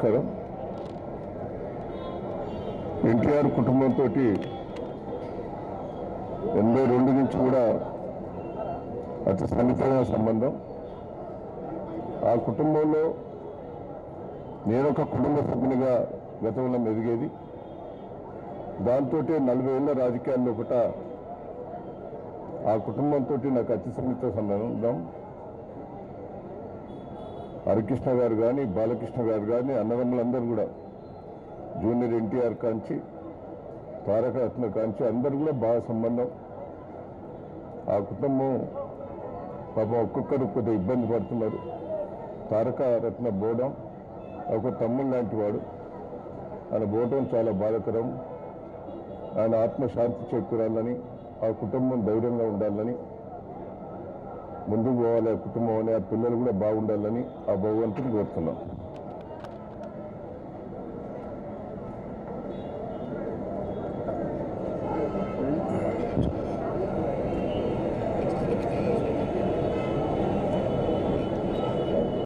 నమస్కారం. ఎన్టీఆర్ కుటుంబంతో 82 నుంచి కూడా అతి సన్నిహితమైన సంబంధం. ఆ కుటుంబంలో నేనొక కుటుంబ సభ్యునిగా గతంలో మెదిగేది. దాంతో 40 ఏళ్ళ రాజకీయాల్లో ఆ కుటుంబంతో నాకు అతి సన్నిహిత సంబంధం. హరికృష్ణ గారు కానీ, బాలకృష్ణ గారు కానీ, అన్నదమ్ములందరూ కూడా జూనియర్ ఎన్టీఆర్ కాంచి, తారక రత్న కాంచి అందరూ కూడా బాగా సంబంధం. ఆ కుటుంబం పాపం ఒక్కొక్కరు కొద్దిగా ఇబ్బంది పడుతున్నారు. తారక రత్న బోవడం ఒక తమ్ముడు లాంటి వాడు. ఆయన పోవడం చాలా బాధాకరం. ఆయన ఆత్మశాంతి చేకూరాలని, ఆ కుటుంబం ధైర్యంగా ఉండాలని, ముందుకు పోవాలి ఆ కుటుంబం అని, ఆ పిల్లలు కూడా బాగుండాలని ఆ భగవంతుని కోరుతున్నాం.